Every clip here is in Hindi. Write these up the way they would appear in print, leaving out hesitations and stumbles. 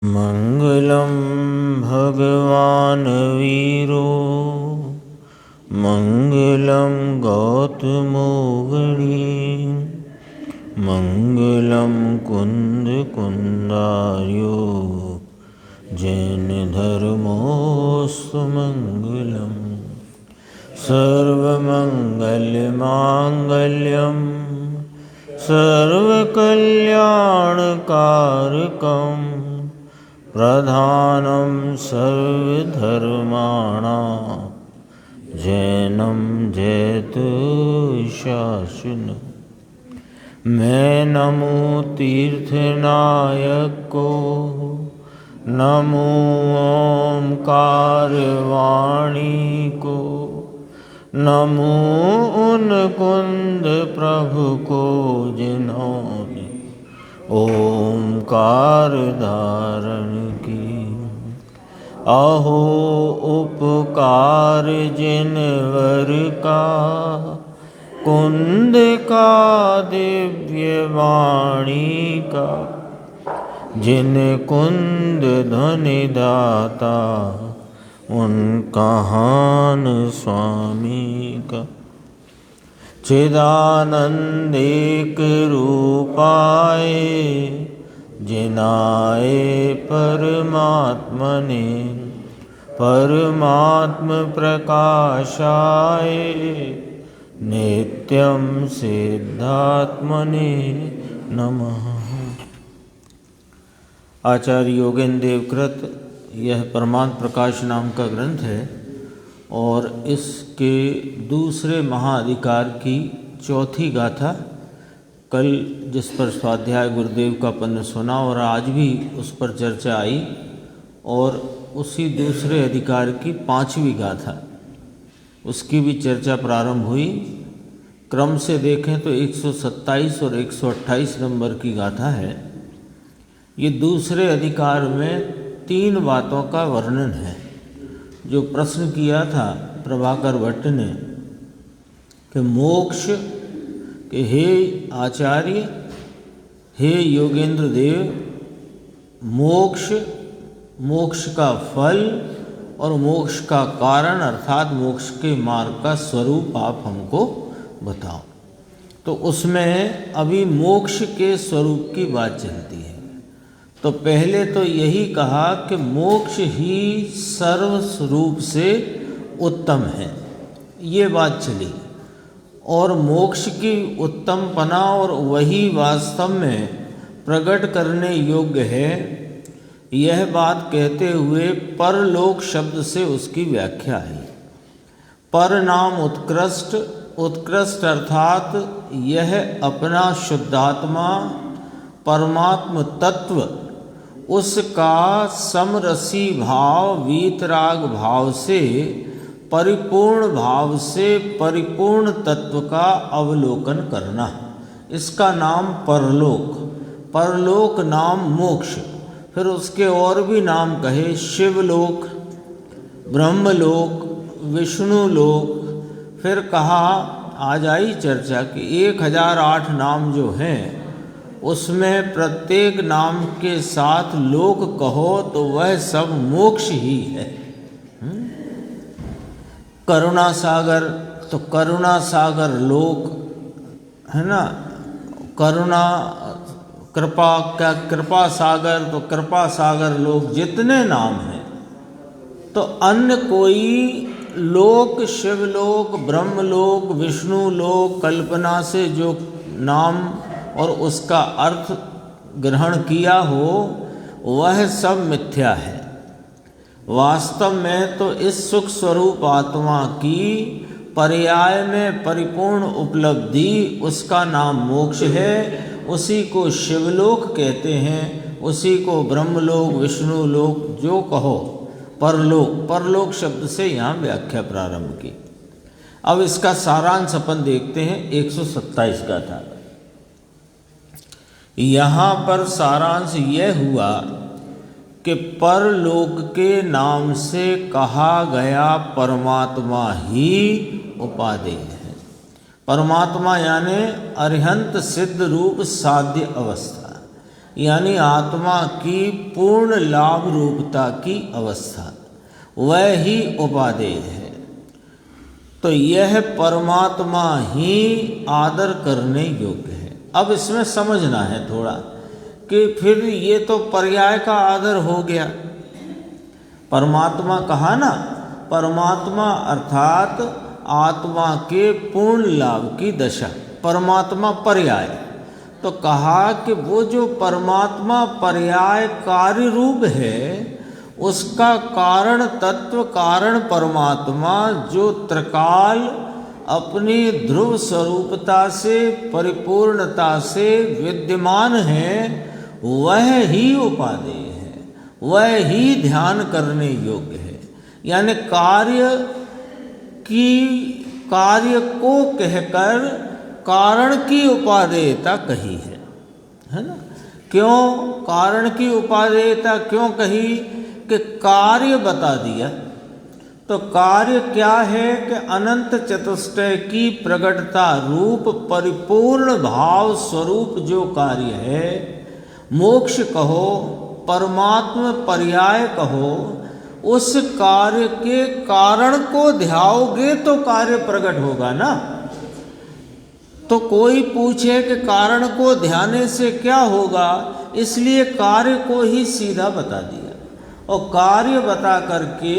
मंगलम भगवान वीरो मंगलम गौतमो गणी मंगलम कुंद कुंदार्यो जैन धर्मोस्तु मंगलम सर्वमंगलमांगल्यम सर्वकल्याणकारकम प्रधानं सर्वधर्माणां जैनं जयतु शासनं। मैं नमो तीर्थनायक को, नमो ओंकार वाणी को, नमो उन कुंद प्रभु को जिन्होंने ओंकार धारण की। अहो उपकार जिनवर का, कुंद का दिव्य वाणी का, जिन कुंद ध्वनि दाता उनका हान स्वामी का। चिदानंदेक रूपाए जिनाए परमात्मने, परमात्म प्रकाशाय नित्यं सिद्धात्मने नमः। आचार्य योगेंद्र देवकृत यह परमात्म प्रकाश नाम का ग्रंथ है और इसके दूसरे महाअधिकार की चौथी गाथा, कल जिस पर स्वाध्याय गुरुदेव का पन्न सुना और आज भी उस पर चर्चा आई, और उसी दूसरे अधिकार की पांचवी गाथा उसकी भी चर्चा प्रारंभ हुई। क्रम से देखें तो 127 और 128 नंबर की गाथा है। ये दूसरे अधिकार में 3 बातों का वर्णन है। जो प्रश्न किया था प्रभाकर भट्ट ने कि मोक्ष के हे आचार्य, हे योगेंद्र देव, मोक्ष का फल और मोक्ष का कारण अर्थात मोक्ष के मार्ग का स्वरूप आप हमको बताओ। तो उसमें अभी मोक्ष के स्वरूप की बात चलती है। तो पहले तो यही कहा कि मोक्ष ही सर्वस्वरूप से उत्तम है, ये बात चली, और मोक्ष की उत्तमपना और वही वास्तव में प्रकट करने योग्य है, यह बात कहते हुए परलोक शब्द से उसकी व्याख्या है। पर नाम उत्कृष्ट, उत्कृष्ट अर्थात यह अपना शुद्धात्मा परमात्म तत्व, उसका समरसी भाव वीतराग भाव से परिपूर्ण भाव से परिपूर्ण तत्व का अवलोकन करना, इसका नाम परलोक। परलोक नाम मोक्ष, फिर उसके और भी नाम कहे, शिवलोक, ब्रह्मलोक, विष्णुलोक। फिर कहा, आज आई चर्चा कि 1008 नाम जो हैं उसमें प्रत्येक नाम के साथ लोक कहो तो वह सब मोक्ष ही है। करुणा सागर तो करुणा सागर लोक है ना, करुणा कृपा क्या कृपा सागर तो कृपा सागर लोक, जितने नाम हैं। तो अन्य कोई लोक, शिवलोक, ब्रह्मलोक, विष्णुलोक, कल्पना से जो नाम और उसका अर्थ ग्रहण किया हो वह सब मिथ्या है। वास्तव में तो इस सुख स्वरूप आत्मा की पर्याय में परिपूर्ण उपलब्धि, उसका नाम मोक्ष है। उसी को शिवलोक कहते हैं, उसी को ब्रह्मलोक, विष्णुलोक जो कहो, परलोक, परलोक शब्द से यहाँ व्याख्या प्रारंभ की। अब इसका सारांश अपन देखते हैं 127 गाथा। यहाँ पर सारांश यह हुआ कि परलोक के नाम से कहा गया परमात्मा ही उपादेय है। परमात्मा यानी अरिहंत सिद्ध रूप साध्य अवस्था। यानी आत्मा की पूर्ण लाभ रूपता की अवस्था, वह ही उपादेय है। तो यह परमात्मा ही आदर करने योग्य है। अब इसमें समझना है थोड़ा कि फिर ये तो पर्याय का आदर हो गया। परमात्मा कहा ना, परमात्मा अर्थात आत्मा के पूर्ण लाभ की दशा, परमात्मा पर्याय। तो कहा कि वो जो परमात्मा पर्याय कार्य रूप है, उसका कारण तत्व कारण परमात्मा जो त्रिकाल अपनी ध्रुव स्वरूपता से परिपूर्णता से विद्यमान है, वह ही उपादेय है, वह ही ध्यान करने योग्य है। यानी कार्य को कहकर कारण की उपादेयता कही है ना। क्यों कारण की उपादेयता क्यों कही? कि कार्य बता दिया। तो कार्य क्या है कि अनंत चतुष्टय की प्रगटता रूप परिपूर्ण भाव स्वरूप जो कार्य है, मोक्ष कहो, परमात्मा पर्याय कहो, उस कार्य के कारण को ध्याओगे तो कार्य प्रकट होगा ना। तो कोई पूछे कि कारण को ध्याने से क्या होगा, इसलिए कार्य को ही सीधा बता दिया। और कार्य बता करके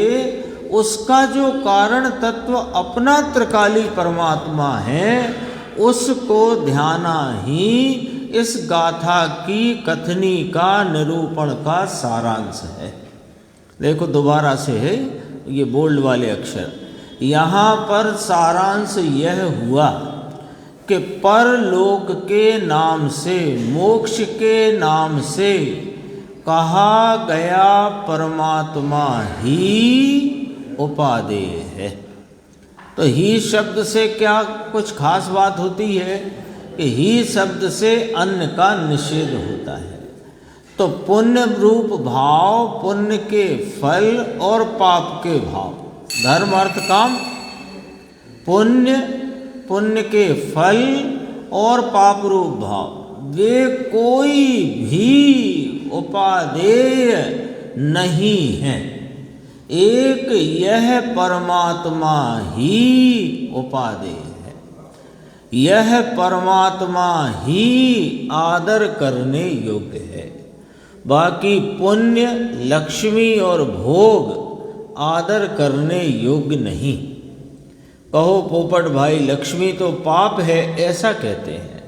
उसका जो कारण तत्व अपना त्रिकाली परमात्मा है, उसको ध्याना ही इस गाथा की कथनी का निरूपण का सारांश है। देखो दोबारा से है ये बोल्ड वाले अक्षर। यहाँ पर सारांश यह हुआ कि परलोक के नाम से, मोक्ष के नाम से कहा गया परमात्मा ही उपादेय है। तो ही शब्द से क्या कुछ खास बात होती है कि ही शब्द से अन्न का निषेध होता है। तो पुण्य रूप भाव, पुण्य के फल और पाप के भाव, धर्म अर्थ काम, पुण्य के फल और पाप रूप भाव, वे कोई भी उपादेय नहीं है। एक यह परमात्मा ही उपादेय है, यह परमात्मा ही आदर करने योग्य है। बाकी पुण्य, लक्ष्मी और भोग आदर करने योग्य नहीं। कहो पोपट भाई लक्ष्मी तो पाप है, ऐसा कहते हैं।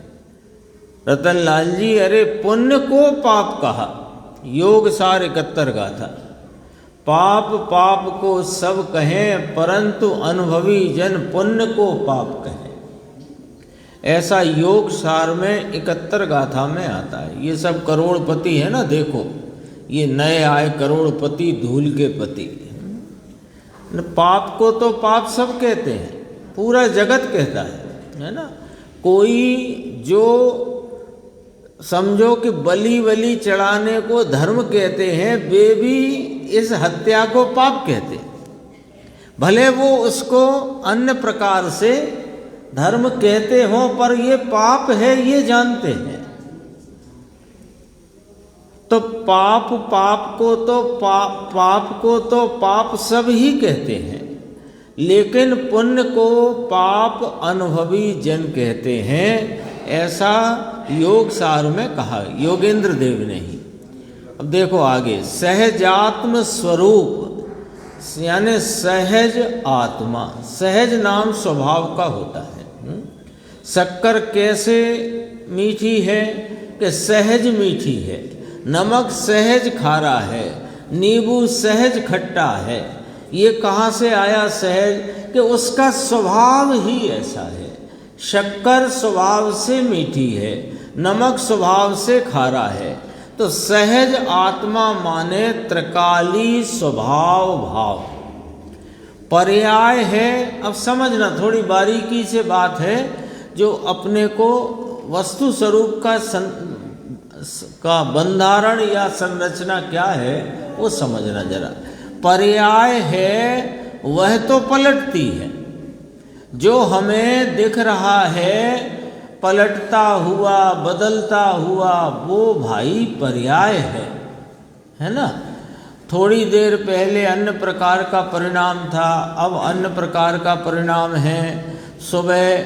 रतनलाल जी, अरे पुण्य को पाप कहा, योग सार 71 गाथा। पाप को सब कहें, परंतु अनुभवी जन पुण्य को पाप कहें, ऐसा योग सार में 71 गाथा में आता है। ये सब करोड़पति है ना, देखो ये नए आए करोड़पति, धूल के पति। पाप को तो पाप सब कहते हैं, पूरा जगत कहता है ना। कोई जो समझो कि बलि चढ़ाने को धर्म कहते हैं, वे भी इस हत्या को पाप कहते हैं। भले वो उसको अन्य प्रकार से धर्म कहते हों, पर ये पाप है ये जानते हैं। तो पाप को तो पाप सब ही कहते हैं, लेकिन पुण्य को पाप अनुभवी जन कहते हैं, ऐसा योग सार में कहा योगेंद्र देव ने ही। अब देखो आगे, सहजात्म स्वरूप यानी सहज आत्मा, सहज नाम स्वभाव का होता है। शक्कर कैसे मीठी है कि सहज मीठी है, नमक सहज खारा है, नींबू सहज खट्टा है। ये कहाँ से आया सहज? कि उसका स्वभाव ही ऐसा है। शक्कर स्वभाव से मीठी है, नमक स्वभाव से खारा है। तो सहज आत्मा माने त्रिकाली स्वभाव भाव, पर्याय है। अब समझना, थोड़ी बारीकी से बात है, जो अपने को वस्तु स्वरूप का बंधारण या संरचना क्या है वो समझना जरा। पर्याय है वह तो पलटती है, जो हमें दिख रहा है पलटता हुआ, बदलता हुआ, वो भाई पर्याय है ना। थोड़ी देर पहले अन्य प्रकार का परिणाम था, अब अन्य प्रकार का परिणाम है। सुबह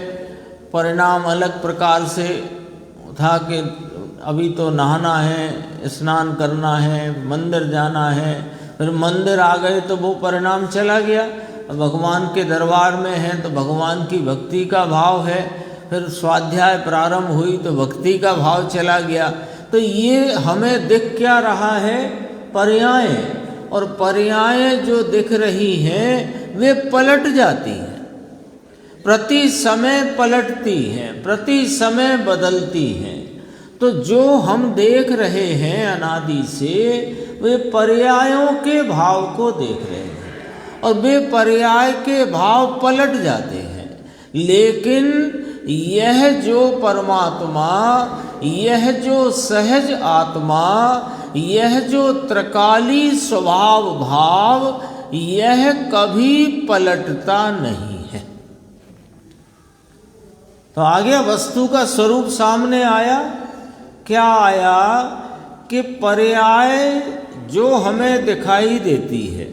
परिणाम अलग प्रकार से था कि अभी तो नहाना है, स्नान करना है, मंदिर जाना है। फिर मंदिर आ गए तो वो परिणाम चला गया। भगवान के दरबार में हैं तो भगवान की भक्ति का भाव है। फिर स्वाध्याय प्रारंभ हुई तो भक्ति का भाव चला गया। तो ये हमें दिख क्या रहा है? पर्याय। और पर्याय जो दिख रही हैं वे पलट जाती हैं, प्रति समय पलटती हैं, प्रति समय बदलती हैं। तो जो हम देख रहे हैं अनादि से, वे पर्यायों के भाव को देख रहे हैं और वे पर्याय के भाव पलट जाते हैं। लेकिन यह जो परमात्मा, यह जो सहज आत्मा, यह जो त्रिकाली स्वभाव भाव, यह कभी पलटता नहीं है। तो आगे वस्तु का स्वरूप सामने आया। क्या आया कि पर्याय जो हमें दिखाई देती है,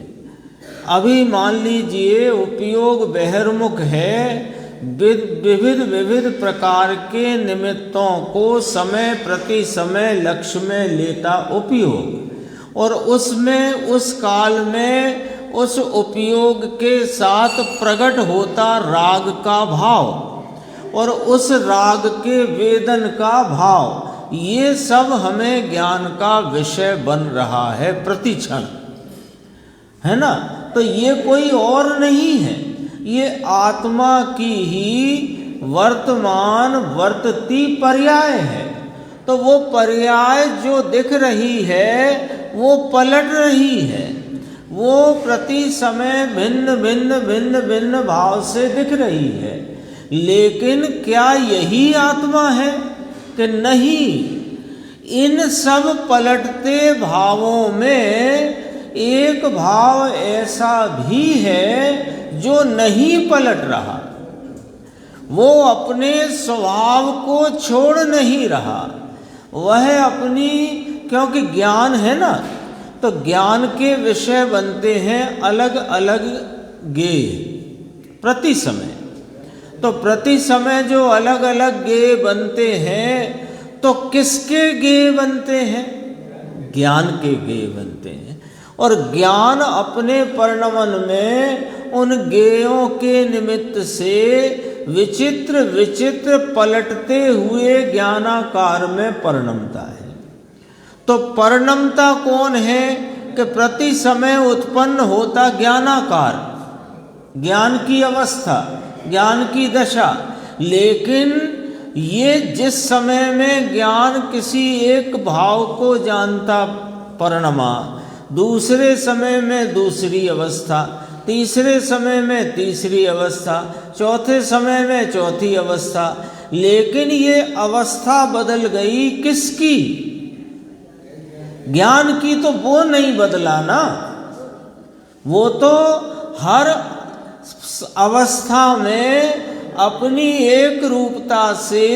अभी मान लीजिए उपयोग बहिर्मुख है, विविध विविध प्रकार के निमित्तों को समय प्रति समय लक्ष्य में लेता उपयोग, और उसमें उस काल में उस उपयोग के साथ प्रकट होता राग का भाव और उस राग के वेदन का भाव, ये सब हमें ज्ञान का विषय बन रहा है प्रतिक्षण, है ना। तो ये कोई और नहीं है, ये आत्मा की ही वर्तमान वर्तती पर्याय है। तो वो पर्याय जो दिख रही है वो पलट रही है, वो प्रति समय भिन्न भिन्न भिन्न भिन्न भाव से दिख रही है। लेकिन क्या यही आत्मा है कि नहीं? इन सब पलटते भावों में एक भाव ऐसा भी है जो नहीं पलट रहा, वो अपने स्वभाव को छोड़ नहीं रहा। वह अपनी, क्योंकि ज्ञान है ना, तो ज्ञान के विषय बनते हैं अलग अलग गेय प्रति समय। तो प्रति समय जो अलग अलग गेय बनते हैं, तो किसके गेय बनते हैं? ज्ञान के गेय बनते हैं। और ज्ञान अपने परिणमन में उन गेयों के निमित्त से विचित्र विचित्र पलटते हुए ज्ञानाकार में परिणमता है। तो परिणमता कौन है? कि प्रति समय उत्पन्न होता ज्ञानाकार, ज्ञान की अवस्था, ज्ञान की दशा। लेकिन ये जिस समय में ज्ञान किसी एक भाव को जानता परिणमा, दूसरे समय में दूसरी अवस्था, तीसरे समय में तीसरी अवस्था, चौथे समय में चौथी अवस्था। लेकिन ये अवस्था बदल गई किसकी? ज्ञान की तो वो नहीं बदला ना, वो तो हर अवस्था में अपनी एक रूपता से,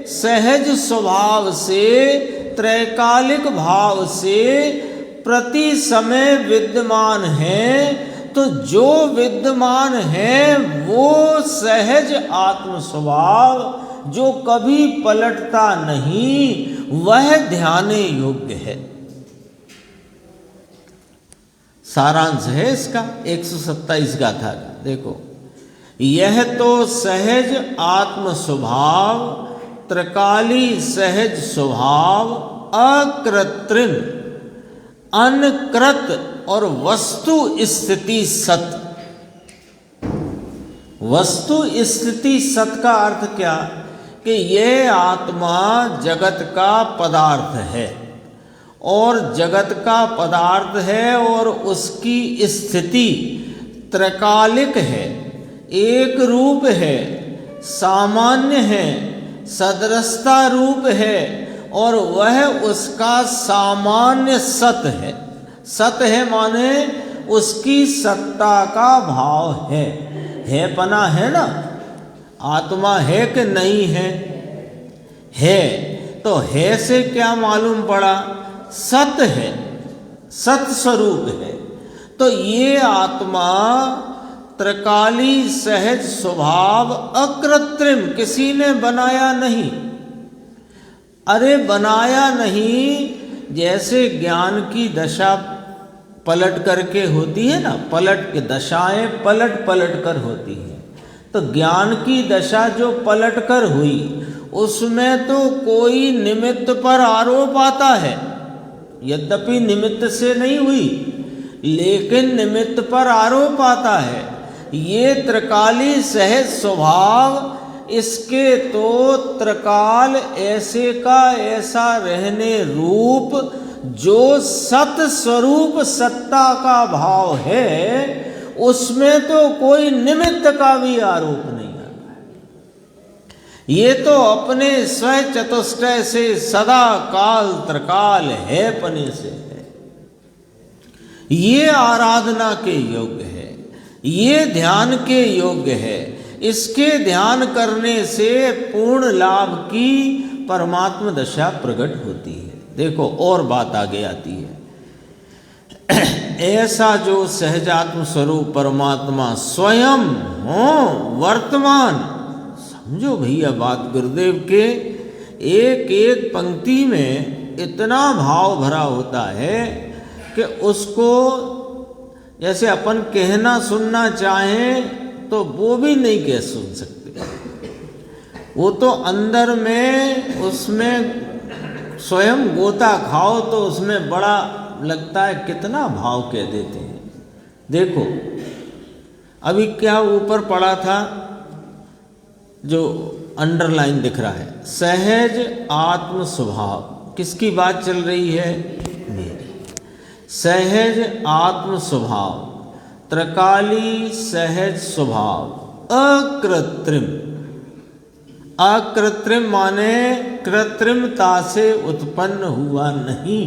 सहज स्वभाव से, त्रैकालिक भाव से प्रति समय विद्यमान है। तो जो विद्यमान है वो सहज आत्म स्वभाव जो कभी पलटता नहीं, वह ध्याने योग्य है। सारांश है इसका 127 गाथा का। देखो, यह तो सहज आत्म स्वभाव, त्रिकाली सहज स्वभाव, अकृत्रिम, अनकृत और वस्तु स्थिति सत। वस्तु स्थिति सत का अर्थ क्या? कि यह आत्मा जगत का पदार्थ है और जगत का पदार्थ है और उसकी स्थिति त्रैकालिक है, एक रूप है, सामान्य है, सदृशता रूप है और वह उसका सामान्य सत है। सत है माने उसकी सत्ता का भाव है पना है ना। आत्मा है कि नहीं है? है, तो है से क्या मालूम पड़ा? सत है, सत स्वरूप है। तो ये आत्मा त्रिकाली सहज स्वभाव अकृत्रिम, किसी ने बनाया नहीं। अरे बनाया नहीं, जैसे ज्ञान की दशा पलट करके होती है ना, पलट के दशाएं पलट पलट कर होती है। तो ज्ञान की दशा जो पलट कर हुई, उसमें तो कोई निमित्त पर आरोप आता है, यद्यपि निमित्त से नहीं हुई, लेकिन निमित्त पर आरोप आता है। ये त्रिकाली सहज स्वभाव, इसके तो त्रिकाल ऐसे का ऐसा रहने रूप, जो सत स्वरूप सत्ता का भाव है, उसमें तो कोई निमित्त का भी आरोप नहीं आता है। ये तो अपने स्व चतुष्टय से सदा काल त्रिकाल है पने से है। ये आराधना के योग्य है, ये ध्यान के योग्य है। इसके ध्यान करने से पूर्ण लाभ की परमात्म दशा प्रकट होती है। देखो और बात आगे आती है। ऐसा जो सहजात्म स्वरूप परमात्मा स्वयं हो वर्तमान, समझो भैया बात गुरुदेव के एक एक पंक्ति में इतना भाव भरा होता है कि उसको जैसे अपन कहना सुनना चाहें तो वो भी नहीं कह सुन सकते। वो तो अंदर में उसमें स्वयं गोता खाओ तो उसमें बड़ा लगता है, कितना भाव कह देते हैं। देखो अभी क्या ऊपर पड़ा था, जो अंडरलाइन दिख रहा है, सहज आत्म स्वभाव, किसकी बात चल रही है? मेरी। सहज आत्म स्वभाव, त्रिकाली सहज स्वभाव, अकृत्रिम। अकृत्रिम माने कृत्रिमता से उत्पन्न हुआ नहीं,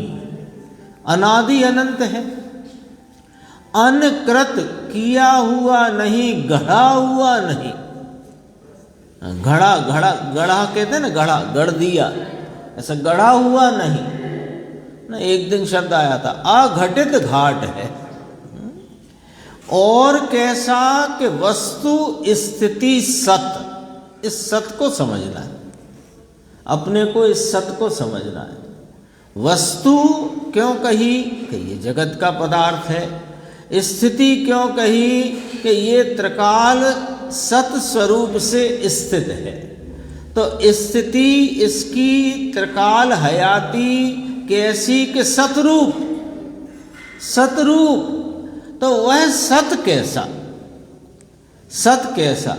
अनादि अनंत है। अनकृत, किया हुआ नहीं, गढ़ा हुआ नहीं। घड़ा घड़ा गढ़ा कहते हैं ना, गढ़ा गढ़ दिया, ऐसा गढ़ा हुआ नहीं ना। एक दिन शब्द आया था, अघटित घाट है। और कैसा कि वस्तु स्थिति सत, इस सत को समझना है, अपने को इस सत को समझना है। वस्तु क्यों कही कि ये जगत का पदार्थ है, स्थिति क्यों कही कि ये त्रिकाल सत स्वरूप से स्थित है। तो स्थिति इसकी त्रिकाल हयाती कैसी कि सतरूप, सतरूप। तो वह सत कैसा, सत कैसा?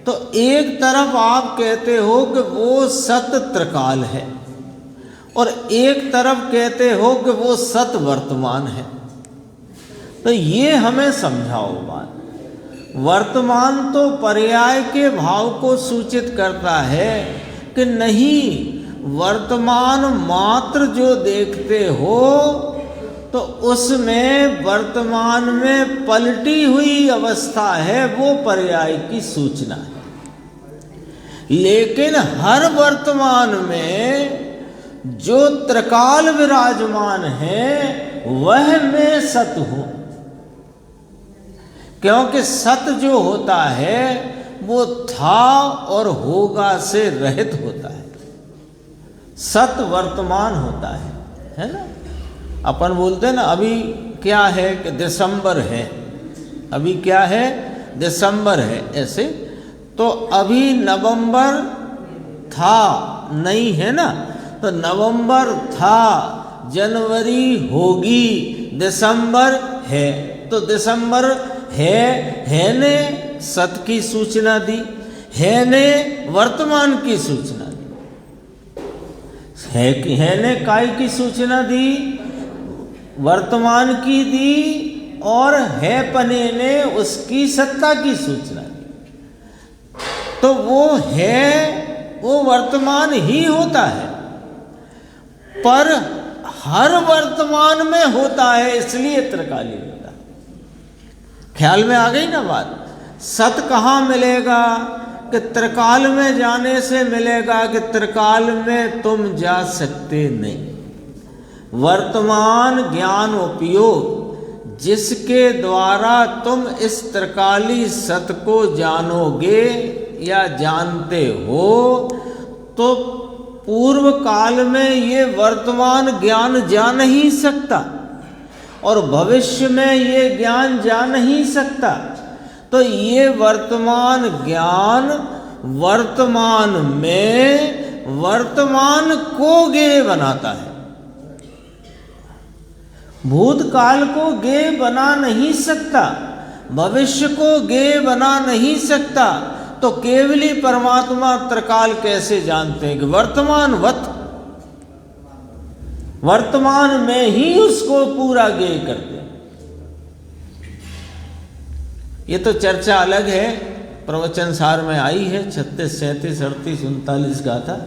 तो एक तरफ आप कहते हो कि वो सत त्रिकाल है, और एक तरफ कहते हो कि वो सत वर्तमान है। तो ये हमें समझाओ बात। वर्तमान तो पर्याय के भाव को सूचित करता है कि नहीं, वर्तमान मात्र जो देखते हो तो उसमें वर्तमान में पलटी हुई अवस्था है, वो पर्याय की सूचना है। लेकिन हर वर्तमान में जो त्रिकाल विराजमान है वह मैं सत हूं, क्योंकि सत जो होता है वो था और होगा से रहित होता है। सत वर्तमान होता है ना। अपन बोलते हैं ना, अभी क्या है कि दिसंबर है, अभी क्या है? दिसंबर है। ऐसे तो अभी नवंबर था नहीं है ना, तो नवंबर था, जनवरी होगी, दिसंबर है। तो दिसंबर है ने सत की सूचना दी, है ने वर्तमान की सूचना दी, है ने काय की सूचना दी? वर्तमान की दी, और है पने ने उसकी सत्ता की सूचना दी। तो वो है, वो वर्तमान ही होता है, पर हर वर्तमान में होता है, इसलिए त्रिकाली होता है। ख्याल में आ गई ना बात? सत कहाँ मिलेगा कि त्रिकाल में जाने से मिलेगा कि त्रिकाल में तुम जा सकते नहीं। वर्तमान ज्ञान उपयोग जिसके द्वारा तुम इस त्रिकाली सत्य को जानोगे या जानते हो, तो पूर्व काल में ये वर्तमान ज्ञान जा नहीं सकता और भविष्य में ये ज्ञान जा नहीं सकता। तो ये वर्तमान ज्ञान वर्तमान में वर्तमान को ज्ञेय बनाता है, भूतकाल को ज्ञेय बना नहीं सकता, भविष्य को ज्ञेय बना नहीं सकता। तो केवली परमात्मा त्रिकाल कैसे जानते हैं कि वर्तमानवत, वर्तमान में ही उसको पूरा ज्ञेय करते हैं। ये तो चर्चा अलग है, प्रवचन सार में आई है 36, 37, 38, 39 गाथा,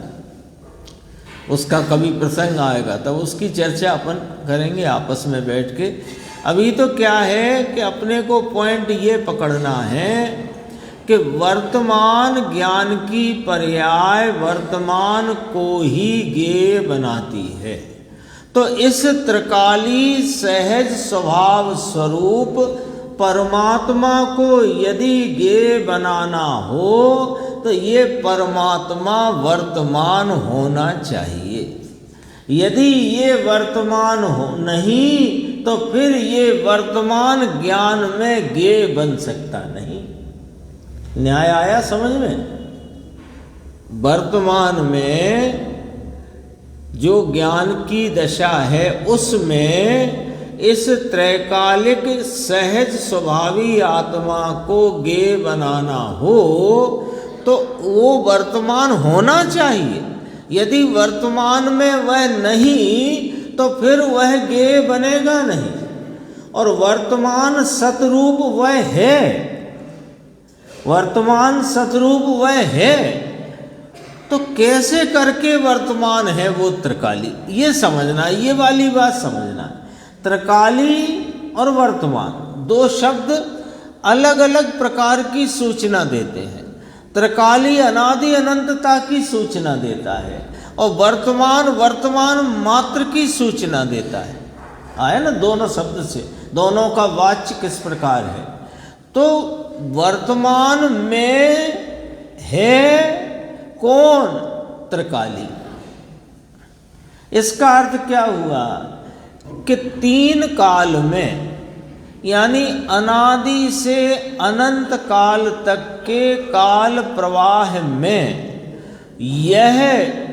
उसका कभी प्रसंग आएगा तब उसकी चर्चा अपन करेंगे आपस में बैठ के। अभी तो क्या है कि अपने को पॉइंट ये पकड़ना है कि वर्तमान ज्ञान की पर्याय वर्तमान को ही ज्ञेय बनाती है। तो इस त्रिकाली सहज स्वभाव स्वरूप परमात्मा को यदि ज्ञेय बनाना हो तो ये परमात्मा वर्तमान होना चाहिए। यदि ये वर्तमान हो नहीं तो फिर ये वर्तमान ज्ञान में ज्ञेय बन सकता नहीं। न्याय आया समझ में? वर्तमान में जो ज्ञान की दशा है उसमें इस त्रैकालिक सहज स्वभावी आत्मा को ज्ञेय बनाना हो तो वो वर्तमान होना चाहिए। यदि वर्तमान में वह नहीं तो फिर वह ज्ञेय बनेगा नहीं। और वर्तमान सतरूप वह है, वर्तमान सतरूप वह है, तो कैसे करके वर्तमान है वो त्रिकाली, ये समझना, ये वाली बात समझना। त्रिकाली और वर्तमान दो शब्द अलग अलग प्रकार की सूचना देते हैं। त्रिकाली अनादि अनंतता की सूचना देता है और वर्तमान वर्तमान मात्र की सूचना देता है। आया ना दोनों शब्द से, दोनों का वाच्य किस प्रकार है। तो वर्तमान में है कौन? त्रिकाली। इसका अर्थ क्या हुआ कि तीन काल में यानी अनादि से अनंत काल तक के काल प्रवाह में यह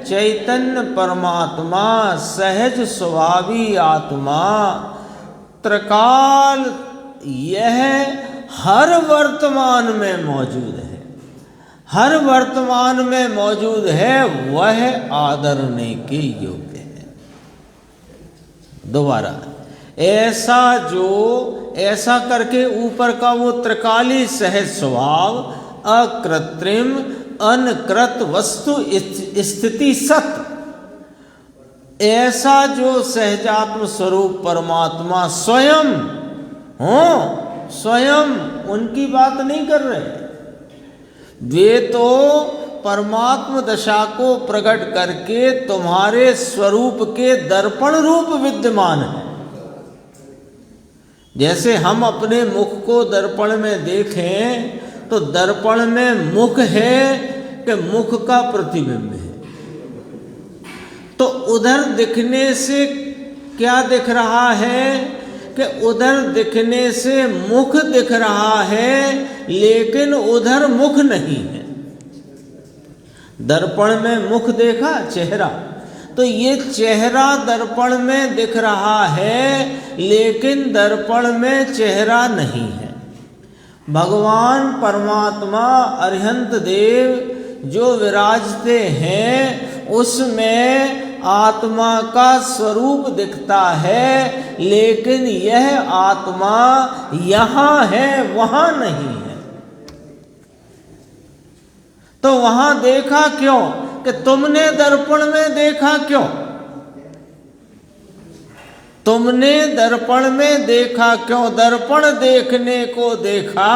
चैतन्य परमात्मा सहज स्वभावी आत्मा त्रिकाल यह हर वर्तमान में मौजूद है, हर वर्तमान में मौजूद है, वह आदरने के योग्य है। दोबारा ऐसा करके ऊपर का वो त्रिकाली सहज स्वभाव अकृत्रिम अनकृत वस्तु स्थिति सत्य, ऐसा जो सहजात्म स्वरूप परमात्मा स्वयं हो, स्वयं उनकी बात नहीं कर रहे वे, तो परमात्म दशा को प्रकट करके तुम्हारे स्वरूप के दर्पण रूप विद्यमान है। जैसे हम अपने मुख को दर्पण में देखें तो दर्पण में मुख है कि मुख का प्रतिबिंब है, तो उधर दिखने से क्या दिख रहा है कि उधर दिखने से मुख दिख रहा है लेकिन उधर मुख नहीं है। दर्पण में मुख देखा, चेहरा, तो ये चेहरा दर्पण में दिख रहा है लेकिन दर्पण में चेहरा नहीं है। भगवान परमात्मा अरिहंत देव जो विराजते हैं उसमें आत्मा का स्वरूप दिखता है लेकिन यह आत्मा यहाँ है वहाँ नहीं है। तो वहाँ देखा क्यों कि तुमने दर्पण में देखा क्यों? तुमने दर्पण में देखा क्यों? दर्पण देखने को देखा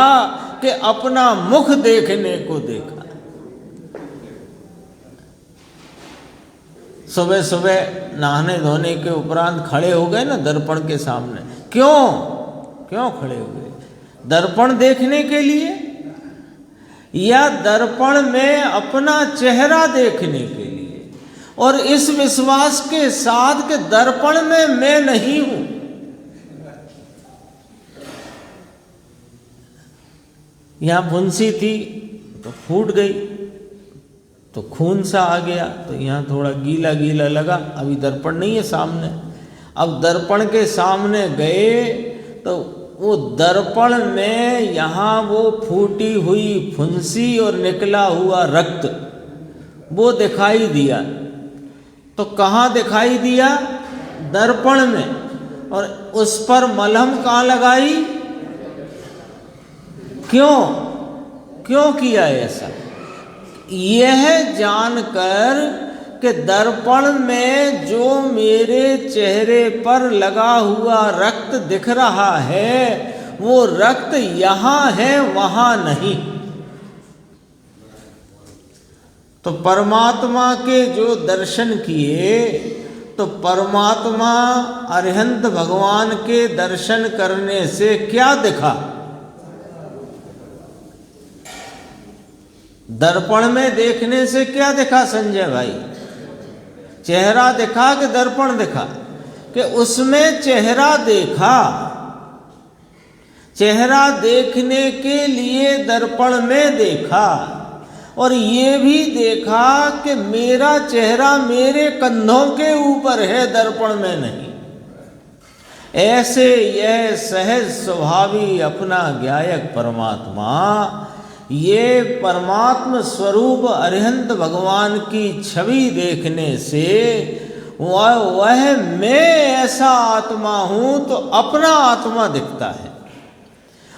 कि अपना मुख देखने को देखा। सुबह सुबह नहाने धोने के उपरांत खड़े हो गए ना दर्पण के सामने, क्यों क्यों खड़े हो गए? दर्पण देखने के लिए या दर्पण में अपना चेहरा देखने के लिए, और इस विश्वास के साथ कि दर्पण में मैं नहीं हूं। यहां फुंसी थी तो फूट गई तो खून सा आ गया, तो यहाँ थोड़ा गीला गीला लगा, अभी दर्पण नहीं है सामने। अब दर्पण के सामने गए तो वो दर्पण में यहाँ वो फूटी हुई फुंसी और निकला हुआ रक्त वो दिखाई दिया। तो कहाँ दिखाई दिया? दर्पण में। और उस पर मलहम कहाँ लगाई? क्यों क्यों किया ऐसा? यह जानकर कि दर्पण में जो मेरे चेहरे पर लगा हुआ रक्त दिख रहा है वो रक्त यहाँ है, वहाँ नहीं। तो परमात्मा के जो दर्शन किए तो परमात्मा अरिहंत भगवान के दर्शन करने से क्या दिखा? दर्पण में देखने से क्या दिखा संजय भाई? चेहरा दिखा कि दर्पण दिखा? कि उसमें चेहरा देखा। चेहरा देखने के लिए दर्पण में देखा, और ये भी देखा कि मेरा चेहरा मेरे कंधों के ऊपर है, दर्पण में नहीं। ऐसे यह सहज स्वभावी अपना ज्ञायक परमात्मा, ये परमात्म स्वरूप अरिहंत भगवान की छवि देखने से वह मैं ऐसा आत्मा हूं तो अपना आत्मा दिखता है।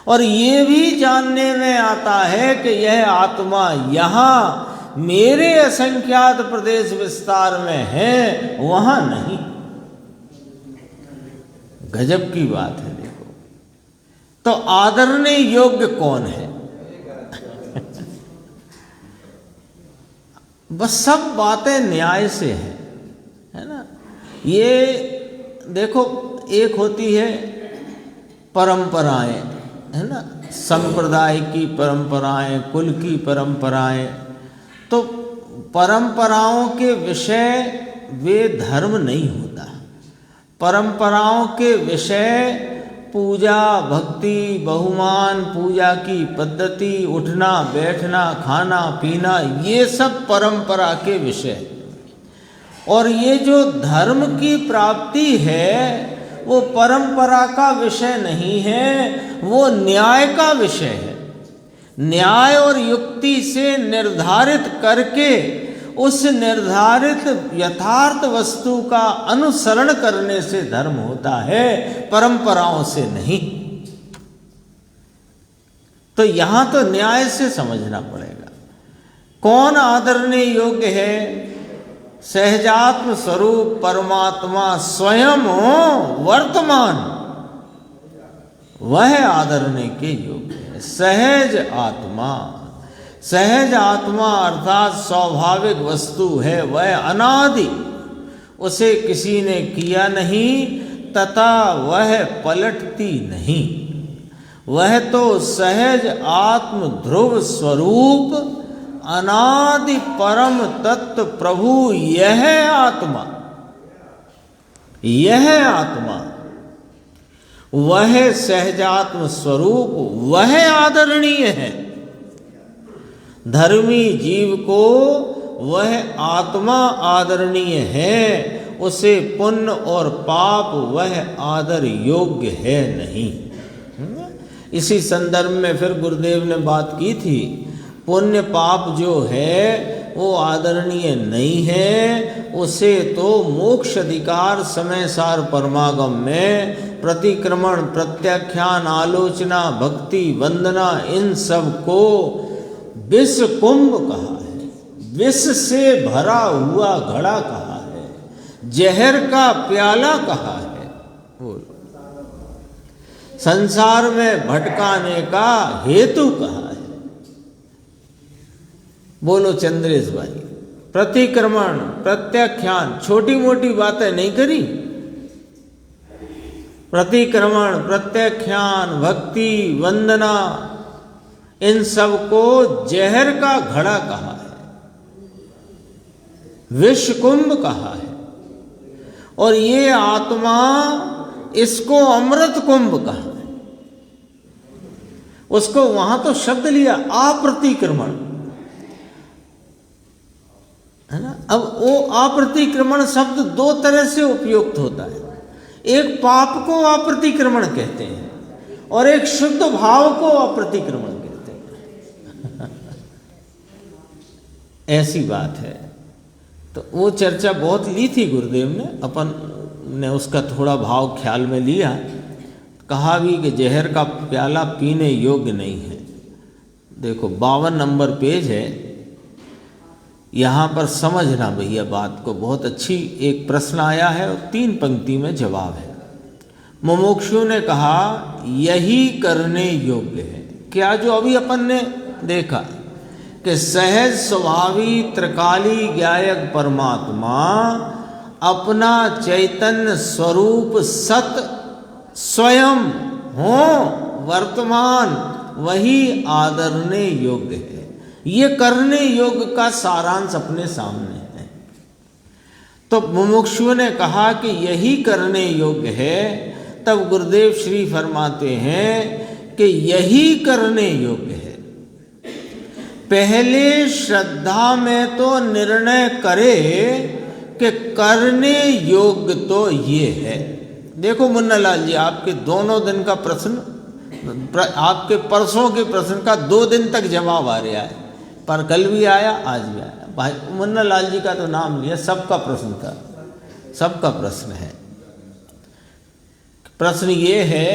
और ये भी जानने में आता है कि यह आत्मा यहाँ मेरे असंख्यात प्रदेश विस्तार में है, वहां नहीं। गजब की बात है। देखो तो आदरने योग्य कौन है? बस सब बातें न्याय से है ना। ये देखो, एक होती है परंपराएं, है ना, संप्रदाय की परंपराएं, कुल की परंपराएं। तो परंपराओं के विषय वे धर्म नहीं होता। परंपराओं के विषय पूजा, भक्ति, बहुमान, पूजा की पद्धति, उठना बैठना, खाना पीना, ये सब परंपरा के विषय। और ये जो धर्म की प्राप्ति है वो परंपरा का विषय नहीं है, वो न्याय का विषय है। न्याय और युक्ति से निर्धारित करके उस निर्धारित यथार्थ वस्तु का अनुसरण करने से धर्म होता है, परंपराओं से नहीं। तो यहां तो न्याय से समझना पड़ेगा। कौन आदरने योग्य है? सहजात्म स्वरूप परमात्मा स्वयं वर्तमान, वह आदरने के योग्य है। सहज आत्मा, सहज आत्मा अर्थात स्वाभाविक वस्तु है, वह अनादि, उसे किसी ने किया नहीं तथा वह पलटती नहीं। वह तो सहज आत्म ध्रुव स्वरूप अनादि परम तत्व प्रभु, यह आत्मा, यह आत्मा, वह सहजात्म स्वरूप, वह आदरणीय है। धर्मी जीव को वह आत्मा आदरणीय है, उसे पुण्य और पाप वह आदर योग्य है नहीं। इसी संदर्भ में फिर गुरुदेव ने बात की थी, पुण्य पाप जो है वो आदरणीय नहीं है, उसे तो मोक्ष अधिकार समय सार परमागम में प्रतिक्रमण, प्रत्याख्यान, आलोचना, भक्ति, वंदना, इन सब को विष कुंभ कहा है, विष से भरा हुआ घड़ा कहा है, जहर का प्याला कहा है। बोलो, संसार में भटकाने का हेतु कहा है। बोलो चंद्रेश भाई, प्रतिक्रमण, प्रत्याख्यान, छोटी मोटी बातें नहीं करी। प्रतिक्रमण, प्रत्याख्यान, भक्ति, वंदना, इन सब को जहर का घड़ा कहा है, विष कुंभ कहा है, और ये आत्मा इसको अमृत कुंभ कहा है। उसको वहां तो शब्द लिया अप्रतिक्रमण, है ना। अब वो अप्रतिक्रमण शब्द दो तरह से उपयुक्त होता है। एक पाप को अप्रतिक्रमण कहते हैं और एक शुद्ध भाव को अप्रतिक्रमण कहते हैं। ऐसी बात है। तो वो चर्चा बहुत ली थी गुरुदेव ने, अपन ने उसका थोड़ा भाव ख्याल में लिया। कहा भी कि जहर का प्याला पीने योग्य नहीं है। देखो 52 नंबर पेज है, यहाँ पर समझना भैया बात को। बहुत अच्छी एक प्रश्न आया है और 3 पंक्ति में जवाब है। मुमुक्षु ने कहा यही करने योग्य है। क्या? जो अभी अपन ने देखा कि सहज स्वभावी त्रिकाली ज्ञायक परमात्मा अपना चैतन्य स्वरूप सत स्वयं हो वर्तमान, वही आदरने योग्य है। ये करने योग्य का सारांश अपने सामने है। तो मुमुक्षु ने कहा कि यही करने योग्य है। तब गुरुदेव श्री फरमाते हैं कि यही करने योग्य है। पहले श्रद्धा में तो निर्णय करे कि करने योग्य तो ये है। देखो मुन्नालाल जी, आपके दोनों दिन का प्रश्न, आपके परसों के प्रश्न का 2 दिन तक जवाब आ रहा है, पर कल भी आया, आज भी आया। भाई मुन्नालाल जी का तो नाम लिया, सबका प्रश्न था, सबका प्रश्न है। प्रश्न ये है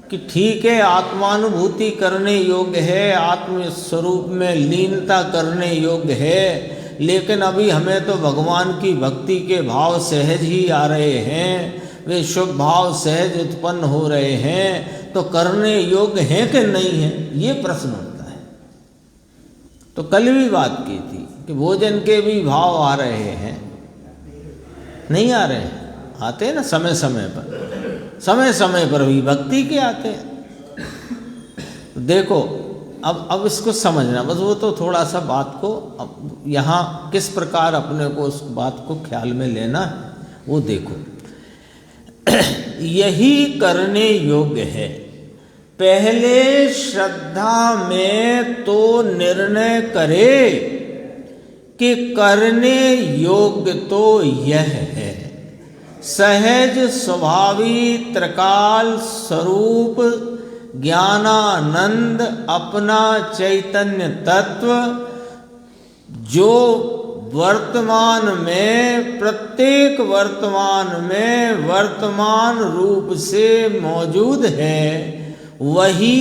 कि ठीक है, आत्मानुभूति करने योग्य है, आत्म स्वरूप में लीनता करने योग्य है, लेकिन अभी हमें तो भगवान की भक्ति के भाव सहज ही आ रहे हैं, वे शुभ भाव सहज उत्पन्न हो रहे हैं, तो करने योग्य हैं कि नहीं है, ये प्रश्न होता है। तो कल भी बात की थी कि भोजन के भी भाव आ रहे हैं, नहीं आ रहे हैं? आते हैं ना समय समय पर, समय समय पर भी भक्ति के आते हैं। देखो अब इसको समझना, बस वो तो थोड़ा सा बात को अब यहाँ किस प्रकार अपने को उस बात को ख्याल में लेना है वो देखो। यही करने योग्य है। पहले श्रद्धा में तो निर्णय करे कि करने योग्य तो यह है। सहज स्वभावी त्रिकाल स्वरूप ज्ञानानंद अपना चैतन्य तत्व जो वर्तमान में, प्रत्येक वर्तमान में वर्तमान रूप से मौजूद है, वही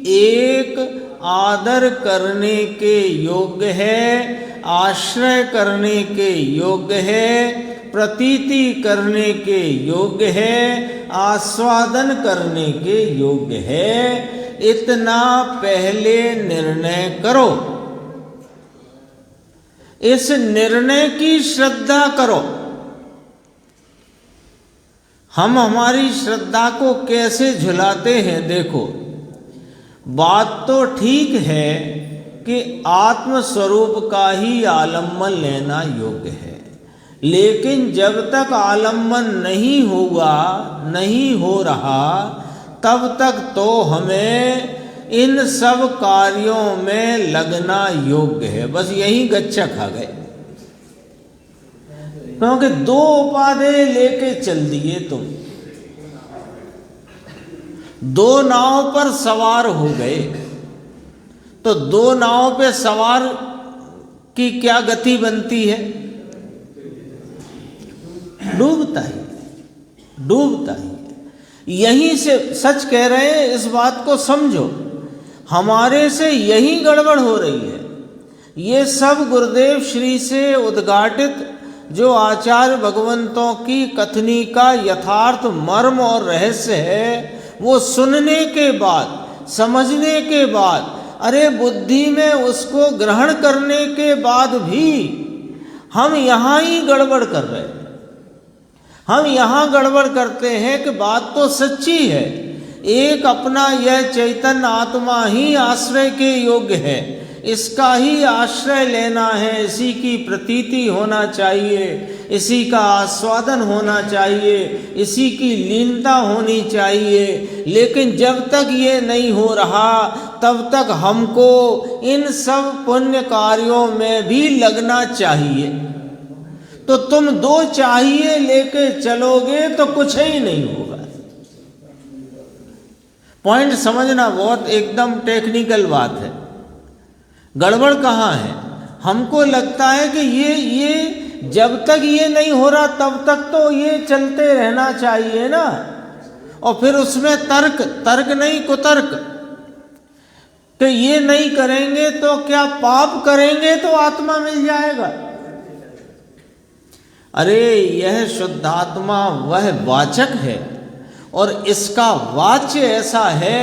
एक आदर करने के योग्य है, आश्रय करने के योग्य है, प्रतीति करने के योग्य है, आस्वादन करने के योग्य है। इतना पहले निर्णय करो, इस निर्णय की श्रद्धा करो। हम हमारी श्रद्धा को कैसे झुलाते हैं देखो। बात तो ठीक है कि आत्म स्वरूप का ही आलम्बन लेना योग्य है, लेकिन जब तक आलम्बन नहीं होगा, नहीं हो रहा, तब तक तो हमें इन सब कार्यों में लगना योग्य है। बस यही गच्छा खा गए, क्योंकि 2 उपाधि लेके चल दिए तुम, 2 नाव पर सवार हो गए, तो 2 नाव पे सवार की क्या गति बनती है? डूबता ही, डूबता ही। यहीं से सच कह रहे हैं, इस बात को समझो, हमारे से यही गड़बड़ हो रही है। ये सब गुरुदेव श्री से उद्घाटित जो आचार्य भगवंतों की कथनी का यथार्थ मर्म और रहस्य है, वो सुनने के बाद, समझने के बाद अरे बुद्धि में उसको ग्रहण करने के बाद भी हम यहाँ ही गड़बड़ कर रहे हैं। हम यहाँ गड़बड़ करते हैं कि बात तो सच्ची है, एक अपना यह चैतन्य आत्मा ही आश्रय के योग्य है, इसका ही आश्रय लेना है, इसी की प्रतीति होना चाहिए, इसी का आस्वादन होना चाहिए, इसी की लीनता होनी चाहिए। लेकिन जब तक ये नहीं हो रहा तब तक हमको इन सब पुण्य कार्यों में भी लगना चाहिए। तो तुम दो चाहिए लेके चलोगे तो कुछ ही नहीं होगा। पॉइंट समझना, बहुत एकदम टेक्निकल बात है। गड़बड़ कहाँ है? हमको लगता है कि ये जब तक ये नहीं हो रहा तब तक तो ये चलते रहना चाहिए ना, और फिर उसमें तर्क नहीं कुतर्क, कि ये नहीं करेंगे तो क्या पाप करेंगे तो आत्मा मिल जाएगा। अरे यह शुद्धात्मा वह वाचक है और इसका वाच्य ऐसा है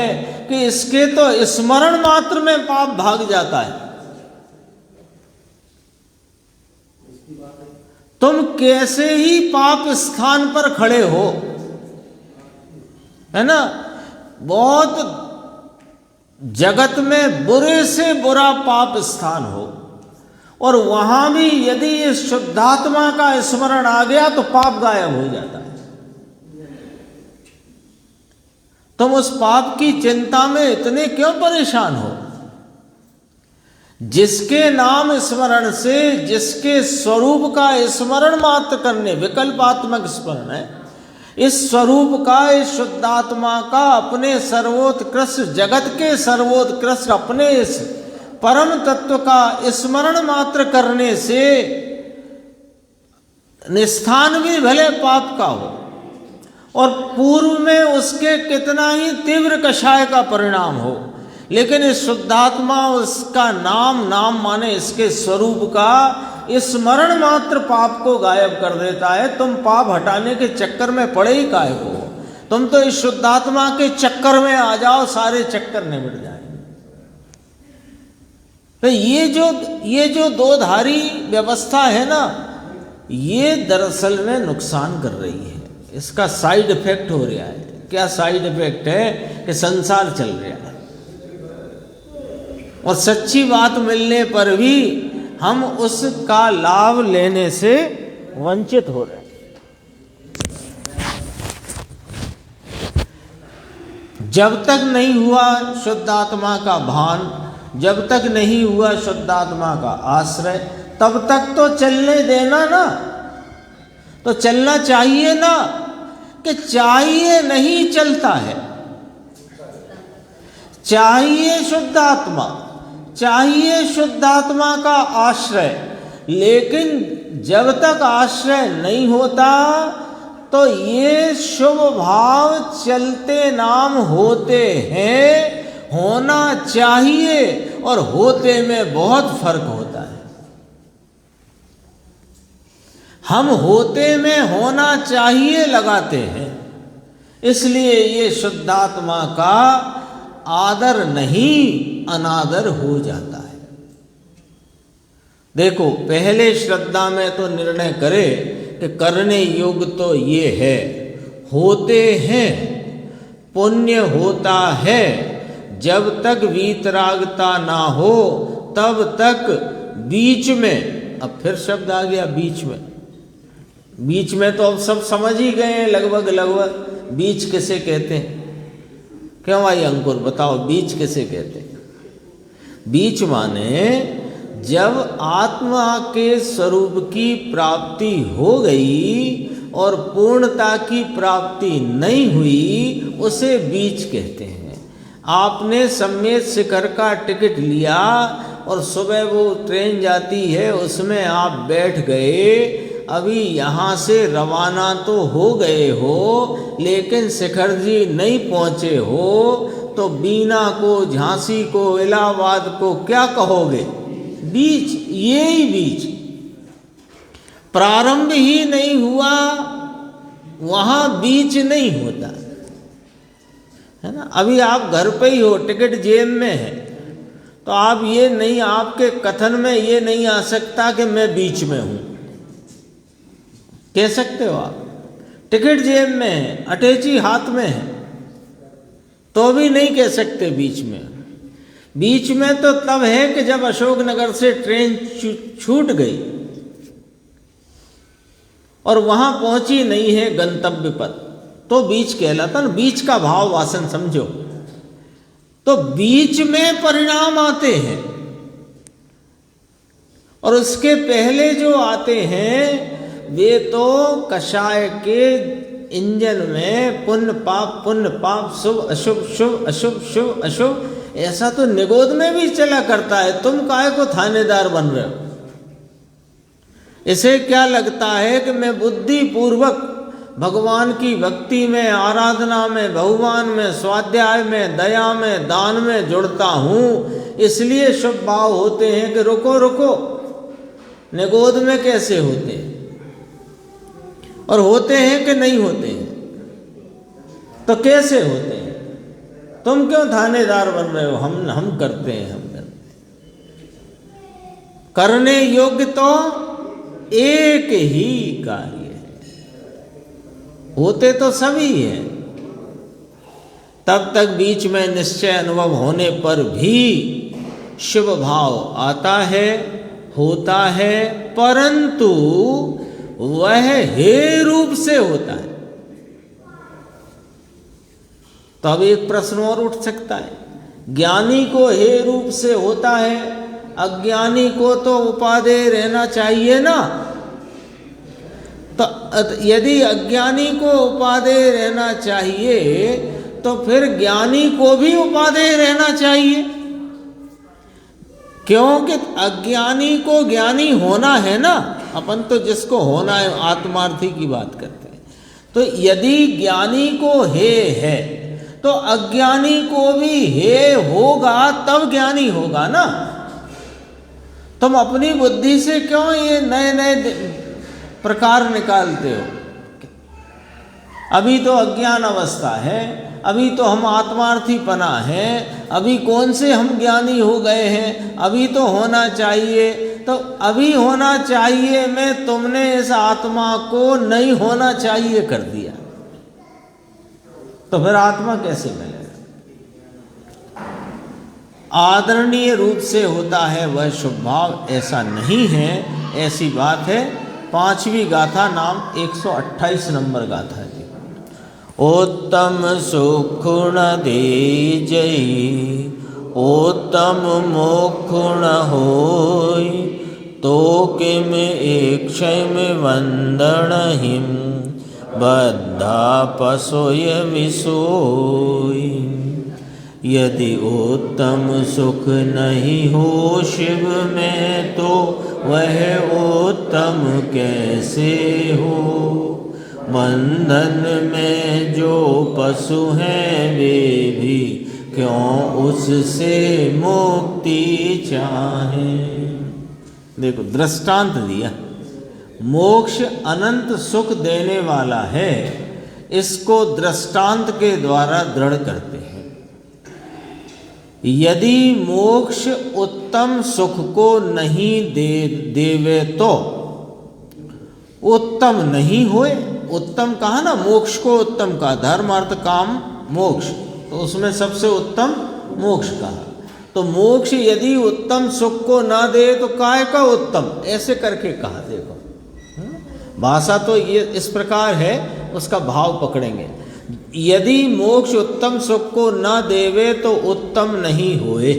कि इसके तो स्मरण मात्र में पाप भाग जाता है। तुम कैसे ही पाप स्थान पर खड़े हो, है ना। बहुत जगत में बुरे से बुरा पाप स्थान हो, और वहां भी यदि इस शुद्धात्मा का स्मरण आ गया तो पाप गायब हो जाता है। तुम उस पाप की चिंता में इतने क्यों परेशान हो? जिसके नाम स्मरण से, जिसके स्वरूप का स्मरण मात्र करने, विकल्पात्मक स्मरण है, इस स्वरूप का, इस शुद्धात्मा का, अपने सर्वोत्कृष्ट, जगत के सर्वोत्कृष्ट अपने इस परम तत्व का स्मरण मात्र करने से निस्थान भी भले पाप का हो और पूर्व में उसके कितना ही तीव्र कषाय का परिणाम हो, लेकिन इस शुद्धात्मा, उसका नाम माने इसके स्वरूप का स्मरण मात्र पाप को गायब कर देता है। तुम पाप हटाने के चक्कर में पड़े ही काहे हो? तुम तो इस शुद्धात्मा के चक्कर में आ जाओ, सारे चक्कर निबट जाएंगे। तो ये जो दो धारी व्यवस्था है ना, ये दरअसल में नुकसान कर रही है। इसका साइड इफेक्ट हो रहा है। क्या साइड इफेक्ट है? कि संसार चल रहा है और सच्ची बात मिलने पर भी हम उसका लाभ लेने से वंचित हो रहे हैं। जब तक नहीं हुआ शुद्धात्मा का भान, जब तक नहीं हुआ शुद्धात्मा का आश्रय, तब तक तो चलने देना ना, तो चलना चाहिए ना, कि चाहिए नहीं चलता है। चाहिए शुद्धात्मा, चाहिए शुद्धात्मा का आश्रय, लेकिन जब तक आश्रय नहीं होता तो ये शुभ भाव चलते नाम होते हैं, होना चाहिए, और होते में बहुत फर्क होता है। हम होते में होना चाहिए लगाते हैं, इसलिए ये शुद्धात्मा का आदर नहीं अनादर हो जाता है। देखो, पहले श्रद्धा में तो निर्णय करे कि करने योग्य तो ये है, होते हैं, पुण्य होता है, जब तक वीतरागता ना हो तब तक बीच में, अब फिर शब्द आ गया बीच में, बीच में तो अब सब समझ ही गए हैं लगभग बीच किसे कहते हैं। क्यों भाई अंकुर बताओ, बीच किसे कहते हैं? बीच माने जब आत्मा के स्वरूप की प्राप्ति हो गई और पूर्णता की प्राप्ति नहीं हुई, उसे बीच कहते हैं। आपने सम्मेद शिखर का टिकट लिया और सुबह वो ट्रेन जाती है, उसमें आप बैठ गए, अभी यहाँ से रवाना तो हो गए हो, लेकिन शिखर जी नहीं पहुँचे हो, तो बीना को, झांसी को, इलाहाबाद को क्या कहोगे? बीच, ये ही बीच। प्रारंभ ही नहीं हुआ, वहाँ बीच नहीं होता है ना। अभी आप घर पे ही हो, टिकट जेब में है, तो आप ये नहीं, आपके कथन में ये नहीं आ सकता कि मैं बीच में हूं। कह सकते हो आप, टिकट जेब में है, अटैची हाथ में है, तो भी नहीं कह सकते बीच में। बीच में तो तब है कि जब अशोकनगर से ट्रेन छूट गई और वहां पहुंची नहीं है गंतव्य पर, तो बीच कहलाता ना। बीच का भाव वासन समझो। तो बीच में परिणाम आते हैं और उसके पहले जो आते हैं वे तो कषाय के इंजन में पुण्य पाप, शुभ अशुभ, शुभ अशुभ, शुभ अशुभ, ऐसा तो निगोद में भी चला करता है। तुम काहे को थानेदार बन रहे हो? इसे क्या लगता है कि मैं बुद्धि पूर्वक भगवान की भक्ति में, आराधना में, भगवान में, स्वाध्याय में, दया में, दान में जुड़ता हूं, इसलिए शुभ भाव होते हैं कि रुको रुको, निगोद में कैसे होते हैं और होते हैं कि नहीं होते हैं? तो कैसे होते हैं? तुम क्यों थानेदार बन रहे हो? हम करते हैं, हम करते हैं। करने योग्य तो एक ही कार्य है, होते तो सभी हैं। तब तक बीच में निश्चय अनुभव होने पर भी शुभ भाव आता है, होता है, परंतु वह हे रूप से होता है। तो अब एक प्रश्न और उठ सकता है, ज्ञानी को हे रूप से होता है, अज्ञानी को तो उपादेय रहना चाहिए ना। तो यदि अज्ञानी को उपादेय रहना चाहिए तो फिर ज्ञानी को भी उपादेय रहना चाहिए, क्योंकि अज्ञानी को ज्ञानी होना है ना। अपन तो जिसको होना है आत्मार्थी की बात करते हैं। तो यदि ज्ञानी को हे है तो अज्ञानी को भी हे होगा, तब ज्ञानी होगा ना। तुम अपनी बुद्धि से क्यों ये नए नए प्रकार निकालते हो? अभी तो अज्ञान अवस्था है, अभी तो हम आत्मार्थी पना है, अभी कौन से हम ज्ञानी हो गए हैं? अभी तो होना चाहिए। तो अभी होना चाहिए में तुमने इस आत्मा को नहीं होना चाहिए कर दिया, तो फिर आत्मा कैसे मिलेगा? आदरणीय रूप से होता है वह शुभ भाव, ऐसा नहीं है, ऐसी बात है। 5वीं गाथा नाम 128 नंबर गाथा है। उत्तम सुखुण दे जई, उत्तम मोक्षुण होय, तो किम एकक्षय वंदन हिम, बद्धा पशोय विसोय। यदि उत्तम सुख नहीं हो शिव में, तो वह उत्तम कैसे हो? बंधन में जो पशु हैं वे भी क्यों उससे मुक्ति चाहें? देखो दृष्टांत दिया, मोक्ष अनंत सुख देने वाला है, इसको दृष्टांत के द्वारा दृढ़ करते हैं। यदि मोक्ष उत्तम सुख को नहीं देवे तो उत्तम नहीं होए। उत्तम कहा ना, मोक्ष को उत्तम कहा, धर्म अर्थ काम मोक्ष, तो उसमें सबसे उत्तम मोक्ष कहा। तो मोक्ष यदि उत्तम सुख को ना दे तो काय का उत्तम, ऐसे करके कहा। देखो भाषा तो ये इस प्रकार है, उसका भाव पकड़ेंगे। यदि मोक्ष उत्तम सुख को ना देवे तो उत्तम नहीं होए,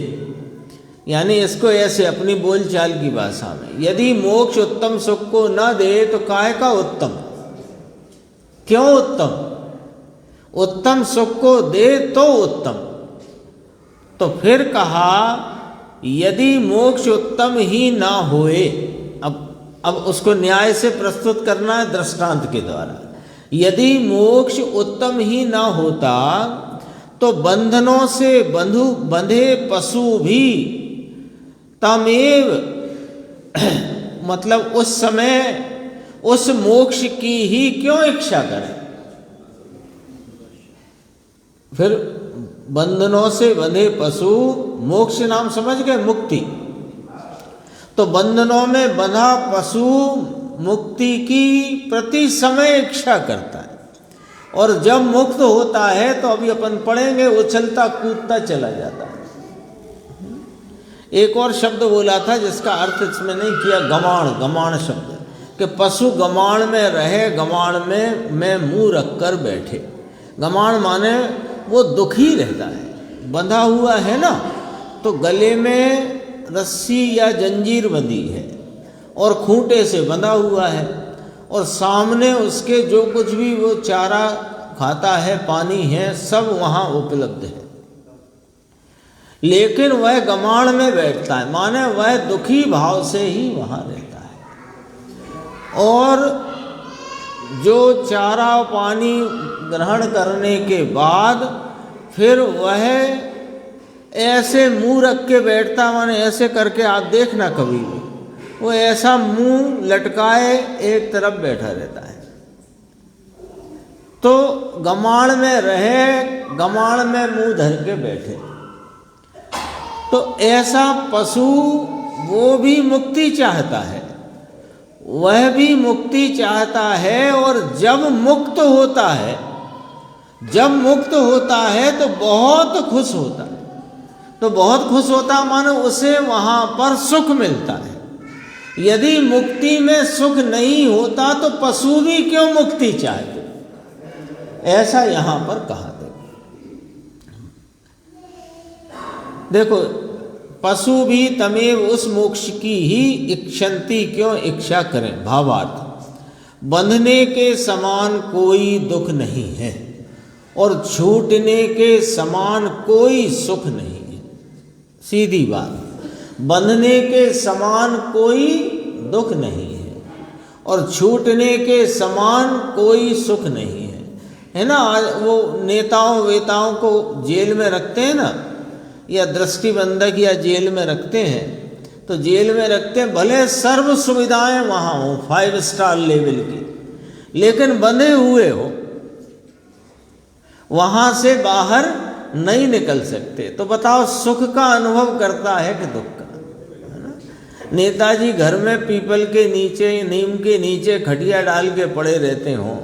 यानी इसको ऐसे अपनी बोलचाल की भाषा में, यदि मोक्ष उत्तम सुख को ना दे तो काय का उत्तम, क्यों उत्तम? उत्तम सुख को दे तो उत्तम। तो फिर कहा यदि मोक्ष उत्तम ही ना होए, अब उसको न्याय से प्रस्तुत करना है दृष्टांत के द्वारा। यदि मोक्ष उत्तम ही ना होता तो बंधनों से बंधे पशु भी तमेव मतलब उस समय उस मोक्ष की ही क्यों इच्छा करें? फिर बंधनों से बंधे पशु मोक्ष नाम समझ गए, मुक्ति। तो बंधनों में बंधा पशु मुक्ति की प्रति समय इच्छा करता है, और जब मुक्त होता है तो अभी अपन पढ़ेंगे उछलता कूदता चला जाता है। एक और शब्द बोला था जिसका अर्थ इसमें नहीं किया, गमाण। गमाण शब्द कि पशु गमाण में रहे, गमाण में मुंह रखकर बैठे। गमाण माने वो दुखी रहता है, बंधा हुआ है ना, तो गले में रस्सी या जंजीर बंधी है और खूंटे से बंधा हुआ है, और सामने उसके जो कुछ भी वो चारा खाता है, पानी है, सब वहाँ उपलब्ध है, लेकिन वह गमाण में बैठता है, माने वह दुखी भाव से ही वहाँ रहता है। और जो चारा पानी ग्रहण करने के बाद फिर वह ऐसे मुंह रख के बैठता, माने ऐसे करके आप देखना कभी भी, वो ऐसा मुंह लटकाए एक तरफ बैठा रहता है। तो गमाण में रहे, गमाण में मुंह धर के बैठे, तो ऐसा पशु वो भी मुक्ति चाहता है, वह भी मुक्ति चाहता है। और जब मुक्त होता है, जब मुक्त होता है तो बहुत खुश होता है। तो बहुत खुश होता मानो उसे वहाँ पर सुख मिलता है। यदि मुक्ति में सुख नहीं होता तो पशु भी क्यों मुक्ति चाहते, ऐसा यहाँ पर कहा। देखो, पशु भी तमेव उस मोक्ष की ही इच्छन्ति, क्यों इच्छा करें। भावार्थ, बंधने के समान कोई दुख नहीं है और छूटने के समान कोई सुख नहीं है। सीधी बात, बंधने के समान कोई दुख नहीं है और छूटने के समान कोई सुख नहीं है ना। वो नेताओं वेताओं को जेल में रखते हैं ना, या दृष्टिबंधक या जेल में रखते हैं, तो जेल में रखते हैं, भले सर्व सुविधाएं वहाँ हो 5 स्टार लेवल की, लेकिन बंधे हुए हो, वहाँ से बाहर नहीं निकल सकते। तो बताओ सुख का अनुभव करता है कि दुख का, है ना। नेताजी घर में पीपल के नीचे, नीम के नीचे खटिया डाल के पड़े रहते हों,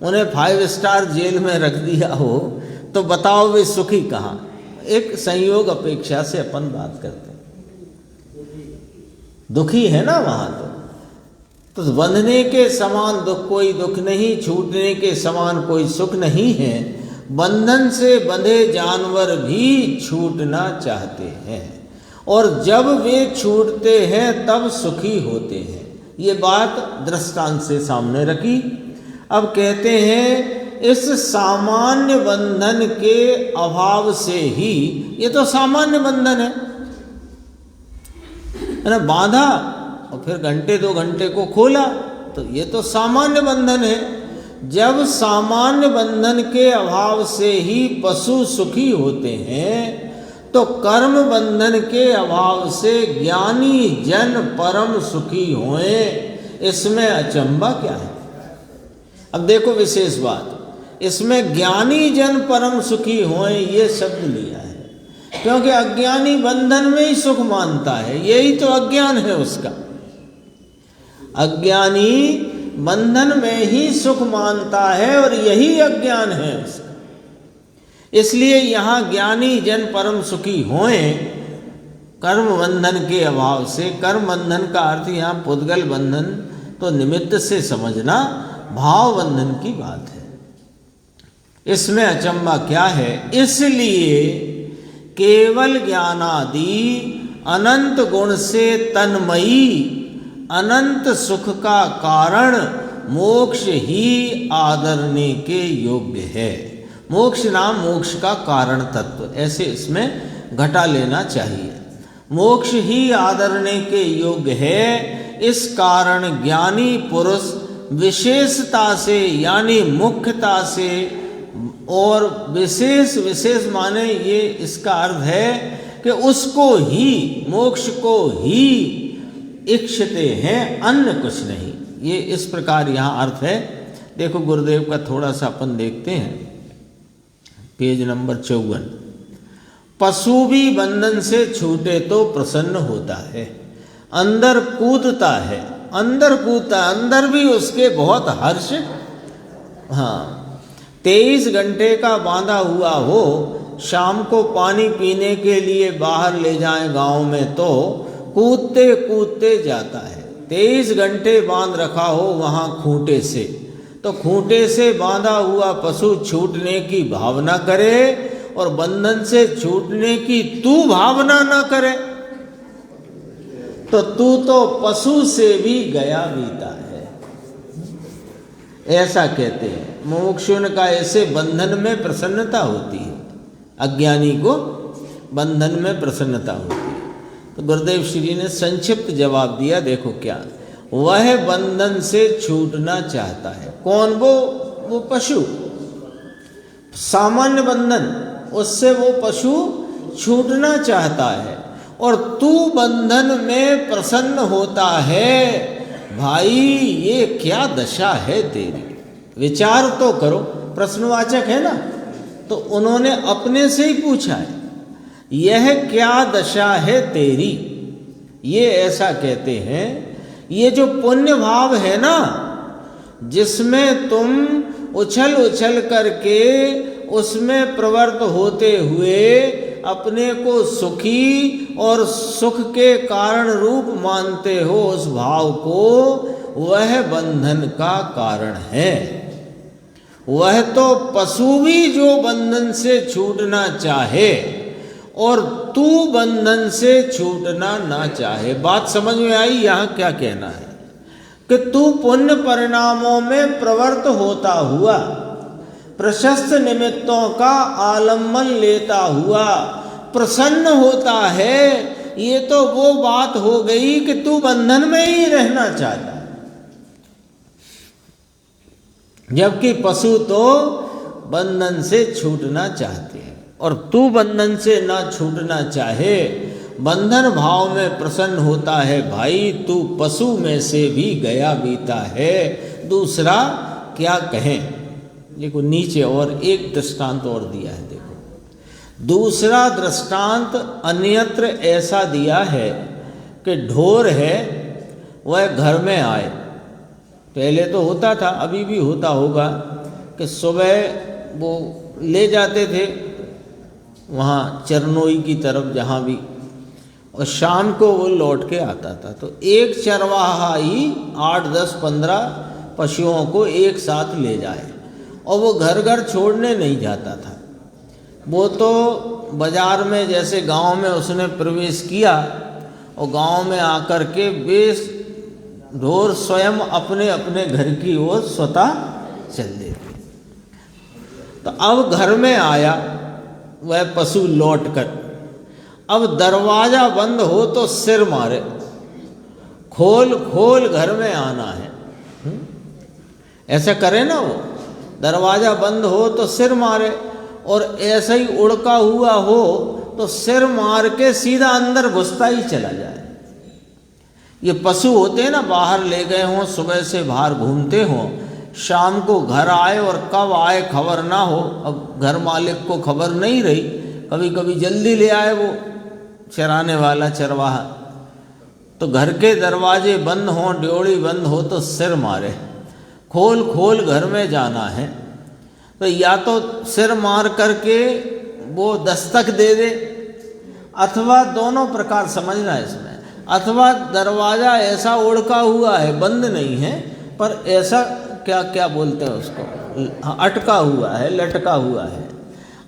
उन्हें 5 स्टार जेल में रख दिया हो, तो बताओ वे सुखी कहाँ। एक संयोग अपेक्षा से अपन बात करते हैं, दुखी है ना वहाँ। तो बंधने के समान दुख कोई दुख नहीं, छूटने के समान कोई सुख नहीं है। बंधन से बंधे जानवर भी छूटना चाहते हैं, और जब वे छूटते हैं तब सुखी होते हैं। ये बात दृष्टांत से सामने रखी। अब कहते हैं इस सामान्य बंधन के अभाव से ही, ये तो सामान्य बंधन है ना, बांधा और फिर घंटे 2 घंटे को खोला, तो ये तो सामान्य बंधन है। जब सामान्य बंधन के अभाव से ही पशु सुखी होते हैं, तो कर्म बंधन के अभाव से ज्ञानी जन परम सुखी होए, इसमें अचंभा क्या है। अब देखो विशेष बात, इसमें ज्ञानी जन परम सुखी होए ये शब्द लिया है, क्योंकि अज्ञानी बंधन में ही सुख मानता है, यही तो अज्ञान है उसका। अज्ञानी बंधन में ही सुख मानता है और यही अज्ञान है उसका। इसलिए यहाँ ज्ञानी जन परम सुखी होए कर्म बंधन के अभाव से। कर्म बंधन का अर्थ यहाँ पुद्गल बंधन तो निमित्त से समझना, भाव बंधन की बात है। इसमें अचंभा क्या है, इसलिए केवल ज्ञानादि अनंत गुण से तन्मयी अनंत सुख का कारण मोक्ष ही आदरने के योग्य है। मोक्ष नाम मोक्ष का कारण तत्व, ऐसे इसमें घटा लेना चाहिए। मोक्ष ही आदरने के योग्य है, इस कारण ज्ञानी पुरुष विशेषता से यानी मुख्यता से, और विशेष माने ये इसका अर्थ है कि उसको ही, मोक्ष को ही इच्छते हैं, अन्य कुछ नहीं। ये इस प्रकार यहाँ अर्थ है। देखो गुरुदेव का थोड़ा सा अपन देखते हैं, पेज नंबर 54। पशु भी बंधन से छूटे तो प्रसन्न होता है, अंदर कूदता है, अंदर भी उसके बहुत हर्ष। हाँ, 23 घंटे का बांधा हुआ हो, शाम को पानी पीने के लिए बाहर ले जाएं गांव में तो कूदते कूदते जाता है। 23 घंटे बांध रखा हो वहाँ खूंटे से, तो खूंटे से बांधा हुआ पशु छूटने की भावना करे और बंधन से छूटने की तू भावना न करे तो तू तो पशु से भी गया बीता है, ऐसा कहते हैं। मुमुक्षुन का ऐसे बंधन में प्रसन्नता होती है, अज्ञानी को बंधन में प्रसन्नता होती है। तो गुरुदेव श्री ने संक्षिप्त जवाब दिया, देखो क्या, वह बंधन से छूटना चाहता है। कौन? वो पशु, सामान्य बंधन, उससे वो पशु छूटना चाहता है और तू बंधन में प्रसन्न होता है। भाई ये क्या दशा है तेरी, विचार तो करो। प्रश्नवाचक है ना, तो उन्होंने अपने से ही पूछा है, यह क्या दशा है तेरी। ये ऐसा कहते हैं, ये जो पुण्य भाव है ना, जिसमें तुम उछल उछल करके उसमें प्रवृत्त होते हुए अपने को सुखी और सुख के कारण रूप मानते हो, उस भाव को, वह बंधन का कारण है। वह तो पशु भी जो बंधन से छूटना चाहे और तू बंधन से छूटना ना चाहे। बात समझ में आई? यहाँ क्या कहना है कि तू पुण्य परिणामों में प्रवृत्त होता हुआ, प्रशस्त निमित्तों का आलम्बन लेता हुआ प्रसन्न होता है, ये तो वो बात हो गई कि तू बंधन में ही रहना चाहता है, जबकि पशु तो बंधन से छूटना चाहते हैं और तू बंधन से ना छूटना चाहे, बंधन भाव में प्रसन्न होता है। भाई तू पशु में से भी गया बीता है। दूसरा क्या कहें, देखो नीचे और एक दृष्टांत और दिया है। देखो दूसरा दृष्टांत अन्यत्र ऐसा दिया है कि ढोर है, वह घर में आए, पहले तो होता था, अभी भी होता होगा, कि सुबह वो ले जाते थे वहाँ चरनोई की तरफ जहाँ भी, और शाम को वो लौट के आता था। तो एक चरवाहा ही 8, 10, 15 पशुओं को एक साथ ले जाए और वो घर घर छोड़ने नहीं जाता था। वो तो बाज़ार में, जैसे गांव में उसने प्रवेश किया और गांव में आकर के बेस ढोर स्वयं अपने अपने घर की ओर स्वतः चल देते। तो अब घर में आया वह पशु लौटकर, अब दरवाज़ा बंद हो तो सिर मारे, खोल खोल घर में आना है। ऐसा करे ना, वो दरवाज़ा बंद हो तो सिर मारे, और ऐसा ही उड़का हुआ हो तो सिर मार के सीधा अंदर घुसता ही चला जाए। ये पशु होते हैं ना, बाहर ले गए हों, सुबह से बाहर घूमते हों, शाम को घर आए और कब आए खबर ना हो। अब घर मालिक को खबर नहीं रही, कभी कभी जल्दी ले आए वो चराने वाला चरवाहा, तो घर के दरवाजे बंद हों, ड्योढ़ी बंद हो तो सिर मारे, खोल खोल घर में जाना है। तो या तो सिर मार करके वो दस्तक दे दे, अथवा दोनों प्रकार समझना है इसमें, अथवा दरवाज़ा ऐसा उड़का हुआ है, बंद नहीं है, पर ऐसा क्या क्या बोलते हैं उसको, अटका हुआ है, लटका हुआ है।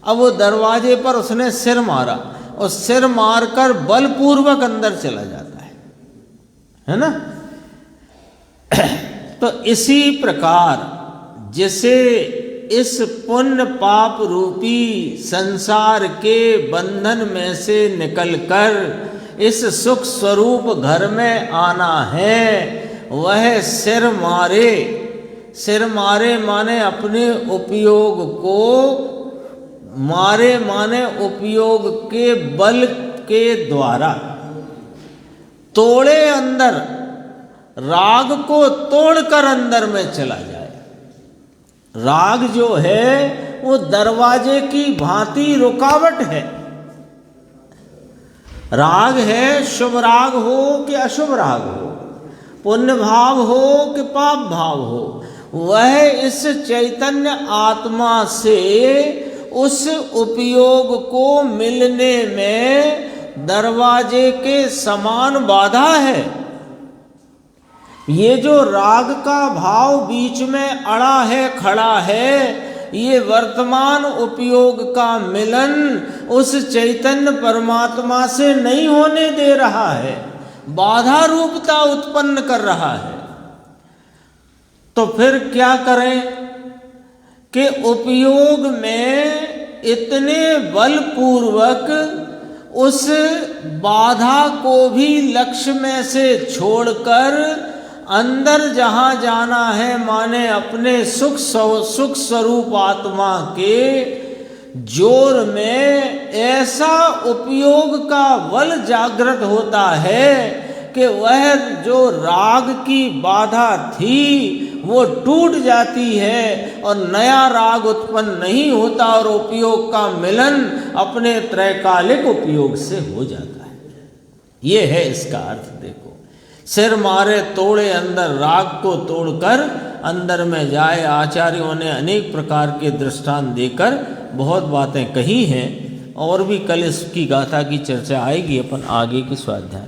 अब वो दरवाजे पर उसने सिर मारा और सिर मारकर बलपूर्वक अंदर चला जाता है ना। तो इसी प्रकार जैसे इस पुण्य पाप रूपी संसार के बंधन में से निकलकर इस सुख स्वरूप घर में आना है, वह सिर मारे, सिर मारे माने अपने उपयोग को, मारे माने उपयोग के बल के द्वारा तोड़े, अंदर राग को तोड़कर अंदर में चला जाए। राग जो है वो दरवाजे की भांति रुकावट है, राग है, शुभ राग हो कि अशुभ राग हो, पुण्य भाव हो कि पाप भाव हो, वह इस चैतन्य आत्मा से उस उपयोग को मिलने में दरवाजे के समान बाधा है। ये जो राग का भाव बीच में अड़ा है, खड़ा है, ये वर्तमान उपयोग का मिलन उस चैतन्य परमात्मा से नहीं होने दे रहा है, बाधा रूपता उत्पन्न कर रहा है। तो फिर क्या करें कि उपयोग में इतने बलपूर्वक उस बाधा को भी लक्ष्य में से छोड़कर अंदर जहाँ जाना है, माने अपने सुख स्वरूप आत्मा के जोर में ऐसा उपयोग का बल जागृत होता है कि वह जो राग की बाधा थी वो टूट जाती है और नया राग उत्पन्न नहीं होता और उपयोग का मिलन अपने त्रैकालिक उपयोग से हो जाता है। ये है इसका अर्थ। देखो, सिर मारे तोड़े अंदर राग को तोड़कर अंदर में जाए। आचार्यों ने अनेक प्रकार के दृष्टांत देकर बहुत बातें कही हैं और भी कल इसकी गाथा की चर्चा आएगी अपन आगे की स्वाध्याय।